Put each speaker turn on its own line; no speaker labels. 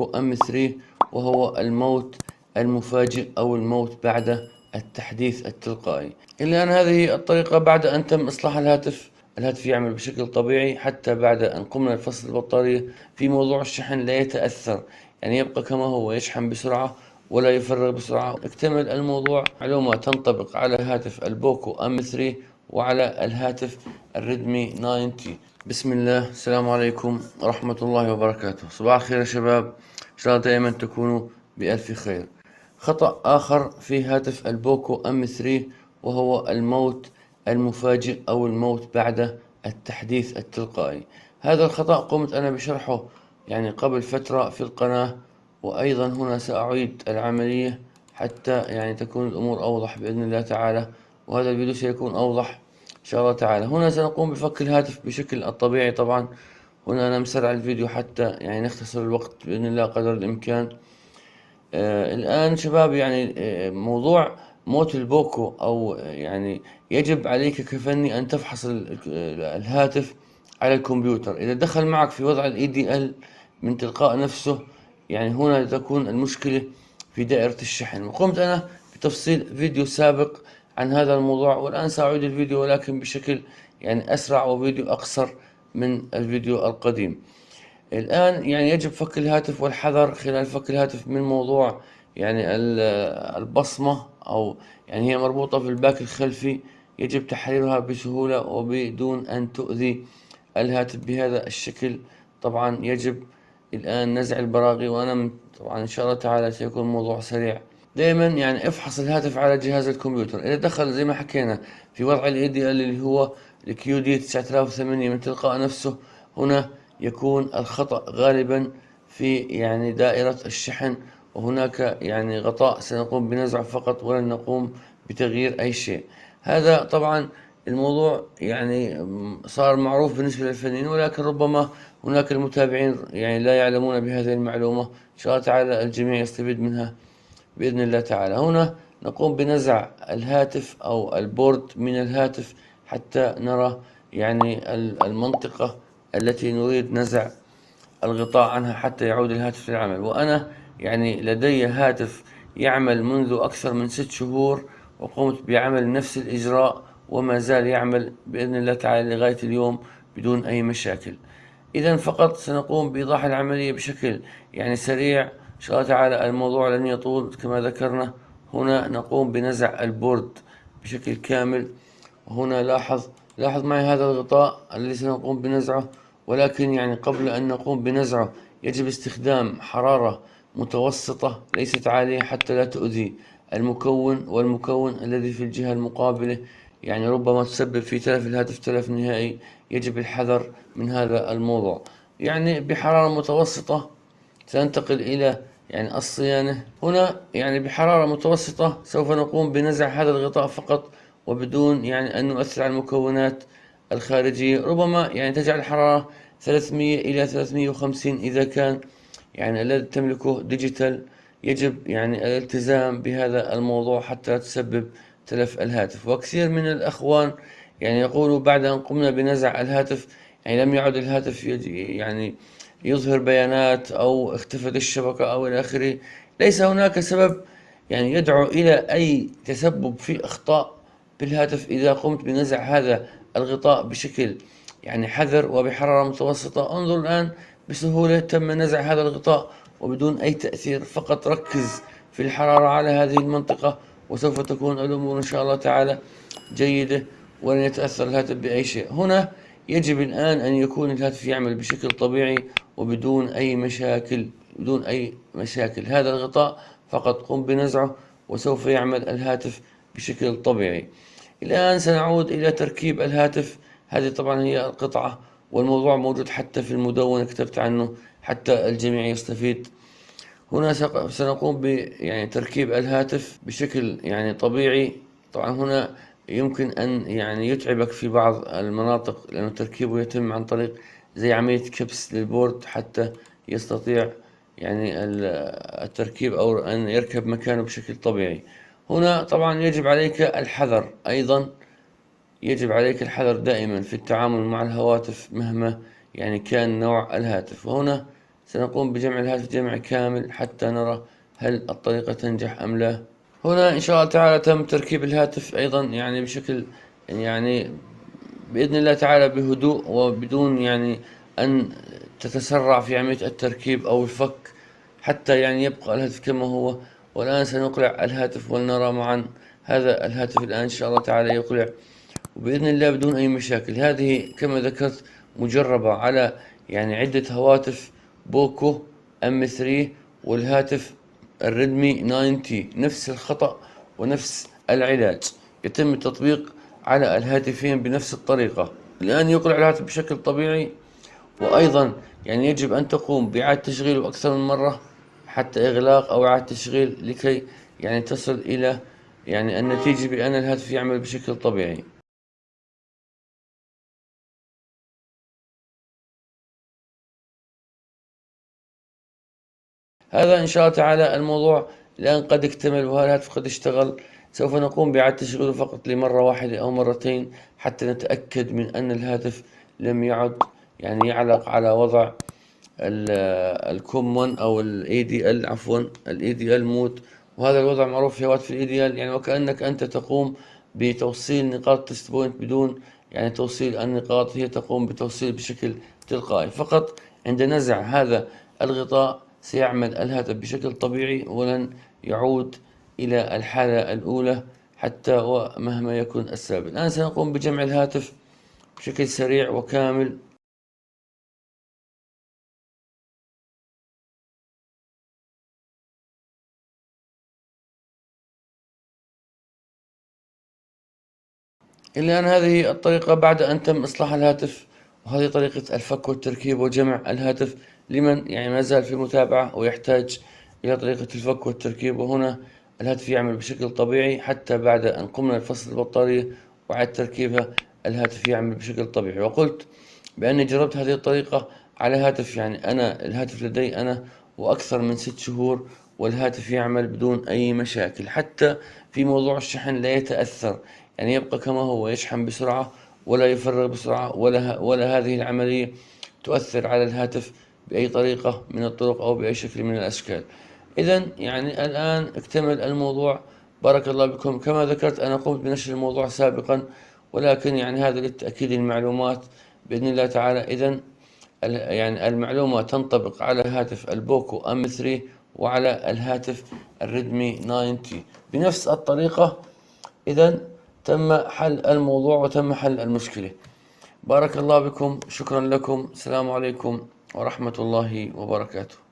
M3، وهو الموت المفاجئ أو الموت بعد التحديث التلقائي. الآن هذه الطريقة بعد أن تم إصلاح الهاتف يعمل بشكل طبيعي حتى بعد أن قمنا بفصل البطارية. في موضوع الشحن لا يتأثر، يعني يبقى كما هو، يشحن بسرعة ولا يفرغ بسرعة. اكتمل الموضوع. معلومة تنطبق على هاتف البوكو M3 وعلى الهاتف الريدمي 9T. بسم الله، السلام عليكم ورحمة الله وبركاته. صباح الخير يا شباب، إن شاء الله دائما تكونوا بألف خير. خطأ آخر في هاتف البوكو M3، وهو الموت المفاجئ أو الموت بعد التحديث التلقائي. هذا الخطأ قمت أنا بشرحه يعني قبل فترة في القناة، وأيضا هنا سأعيد العملية حتى يعني تكون الأمور أوضح بإذن الله تعالى، وهذا الفيديو سيكون أوضح إن شاء الله تعالى. هنا سنقوم بفك الهاتف بشكل الطبيعي. طبعا هنا أنا مسرع الفيديو حتى يعني نختصر الوقت بإذن الله قدر الإمكان. الآن شباب، يعني موضوع موت البوكو أو يعني يجب عليك كفني أن تفحص الهاتف على الكمبيوتر. إذا دخل معك في وضع ال EDL من تلقاء نفسه، يعني هنا تكون المشكلة في دائرة الشحن. وقمت أنا بتفصيل فيديو سابق عن هذا الموضوع، والآن سأعيد الفيديو ولكن بشكل يعني أسرع وفيديو أقصر من الفيديو القديم. الآن يعني يجب فك الهاتف والحذر خلال فك الهاتف من موضوع يعني البصمة، أو يعني هي مربوطة في الباك الخلفي، يجب تحريرها بسهولة وبدون أن تؤذي الهاتف بهذا الشكل. طبعا يجب الآن نزع البراغي، وأنا طبعا إن شاء الله تعالى سيكون الموضوع سريع. دائما يعني افحص الهاتف على جهاز الكمبيوتر. إذا دخل زي ما حكينا في وضع ال ADL اللي هو ال QD 9008 من تلقاء نفسه، هنا يكون الخطأ غالبا في يعني دائرة الشحن، وهناك يعني غطاء سنقوم بنزعه فقط ولن نقوم بتغيير أي شيء. هذا طبعا الموضوع يعني صار معروف بالنسبة للفنيين، ولكن ربما هناك المتابعين يعني لا يعلمون بهذه المعلومة. إن شاء الله تعالى الجميع يستفيد منها بإذن الله تعالى. هنا نقوم بنزع الهاتف أو البورد من الهاتف حتى نرى يعني المنطقة التي نريد نزع الغطاء عنها حتى يعود الهاتف للعمل. وأنا يعني لدي هاتف يعمل منذ أكثر من 6 شهور، وقمت بعمل نفس الإجراء وما زال يعمل بإذن الله تعالى لغاية اليوم بدون أي مشاكل. إذا فقط سنقوم بإيضاح العملية بشكل يعني سريع إن شاء الله تعالى. الموضوع لن يطول كما ذكرنا. هنا نقوم بنزع البورد بشكل كامل. وهنا لاحظ معي هذا الغطاء الذي سنقوم بنزعه، ولكن يعني قبل أن نقوم بنزعه يجب استخدام حرارة متوسطة ليست عالية حتى لا تؤذي المكون، والمكون الذي في الجهة المقابلة يعني ربما تسبب في تلف الهاتف تلف نهائي. يجب الحذر من هذا الموضوع. يعني بحرارة متوسطة سننتقل إلى يعني الصيانة. هنا يعني بحرارة متوسطة سوف نقوم بنزع هذا الغطاء فقط، وبدون يعني أن نؤثر على المكونات الخارجية. ربما يعني تجعل الحرارة 300 إلى 350 إذا كان يعني الذي تملكه ديجيتال. يجب يعني الالتزام بهذا الموضوع حتى لا تسبب تلف الهاتف. وكثير من الأخوان يعني يقولوا بعد أن قمنا بنزع الهاتف يعني لم يعد الهاتف يعني يظهر بيانات أو اختفت الشبكة أو إلى آخره. ليس هناك سبب يعني يدعو إلى أي تسبب في أخطاء بالهاتف إذا قمت بنزع هذا الغطاء بشكل يعني حذر وبحرارة متوسطة. انظر الآن بسهولة تم نزع هذا الغطاء وبدون أي تأثير. فقط ركز في الحرارة على هذه المنطقة وسوف تكون الأمور إن شاء الله تعالى جيدة، ولن يتأثر الهاتف بأي شيء. هنا يجب الآن أن يكون الهاتف يعمل بشكل طبيعي وبدون أي مشاكل. هذا الغطاء فقط قم بنزعه وسوف يعمل الهاتف بشكل طبيعي. الآن سنعود إلى تركيب الهاتف. هذه طبعا هي القطعة، والموضوع موجود حتى في المدونة كتبت عنه حتى الجميع يستفيد. هنا سنقوم ب يعني تركيب الهاتف بشكل يعني طبيعي. طبعا هنا يمكن أن يعني يتعبك في بعض المناطق، لأنه تركيبه يتم عن طريق زي عملية كبس للبورد حتى يستطيع يعني التركيب أو أن يركب مكانه بشكل طبيعي. هنا طبعا يجب عليك الحذر أيضا. يجب عليك الحذر دائما في التعامل مع الهواتف مهما يعني كان نوع الهاتف. وهنا سنقوم بجمع الهاتف جمع كامل حتى نرى هل الطريقة تنجح أم لا. هنا إن شاء الله تعالى تم تركيب الهاتف أيضا يعني بشكل يعني بإذن الله تعالى بهدوء وبدون يعني أن تتسرع في عملية التركيب أو الفك، حتى يعني يبقى الهاتف كما هو. والآن سنقلع الهاتف ولنرى معا. هذا الهاتف الآن إن شاء الله تعالى يقلع وبإذن الله بدون أي مشاكل. هذه كما ذكرت مجربة على يعني عدة هواتف بوكو ام 3 والهاتف الريدمي 9T، نفس الخطأ ونفس العلاج يتم التطبيق على الهاتفين بنفس الطريقة. الآن يقلع الهاتف بشكل طبيعي، وأيضا يعني يجب أن تقوم بإعادة تشغيله أكثر من مرة حتى إغلاق أو إعادة تشغيل لكي يعني تصل إلى يعني النتيجة بأن الهاتف يعمل بشكل طبيعي. هذا إن شاء الله تعالى الموضوع الآن قد اكتمل وهالهاتف قد اشتغل. سوف نقوم بإعادة تشغيله فقط لمرة واحدة أو مرتين حتى نتأكد من أن الهاتف لم يعد يعني يعلق على وضع الكومون أو ال ADL، عفوا ال ADL مود. وهذا الوضع معروف في هواتف ال ADL، يعني وكأنك أنت تقوم بتوصيل نقاط تست بوينت بدون يعني توصيل النقاط، هي تقوم بتوصيل بشكل تلقائي. فقط عند نزع هذا الغطاء سيعمل الهاتف بشكل طبيعي ولن يعود إلى الحالة الأولى حتى ومهما يكن السبب. الآن سنقوم بجمع الهاتف بشكل سريع وكامل. الآن هذه الطريقة بعد أن تم إصلاح الهاتف، وهذه طريقة الفك والتركيب وجمع الهاتف لمن يعني ما زال في المتابعة ويحتاج إلى طريقة الفك والتركيب. وهنا الهاتف يعمل بشكل طبيعي حتى بعد أن قمنا بفصل البطارية وإعادة تركيبها الهاتف يعمل بشكل طبيعي. وقلت بأني جربت هذه الطريقة على هاتف، يعني أنا الهاتف لدي أنا وأكثر من 6 شهور والهاتف يعمل بدون أي مشاكل، حتى في موضوع الشحن لا يتأثر، يعني يبقى كما هو، يشحن بسرعة ولا يفرغ بسرعة، ولا هذه العملية تؤثر على الهاتف بأي طريقة من الطرق أو بأي شكل من الأشكال. إذا يعني الآن اكتمل الموضوع. بارك الله بكم. كما ذكرت أنا قمت بنشر الموضوع سابقا، ولكن يعني هذا للتأكيد المعلومات بإذن الله تعالى. إذا يعني المعلومة تنطبق على هاتف البوكو ام 3 وعلى الهاتف الريدمي 9T بنفس الطريقة. إذا تم حل الموضوع وتم حل المشكلة. بارك الله بكم، شكرا لكم، السلام عليكم ورحمة الله وبركاته.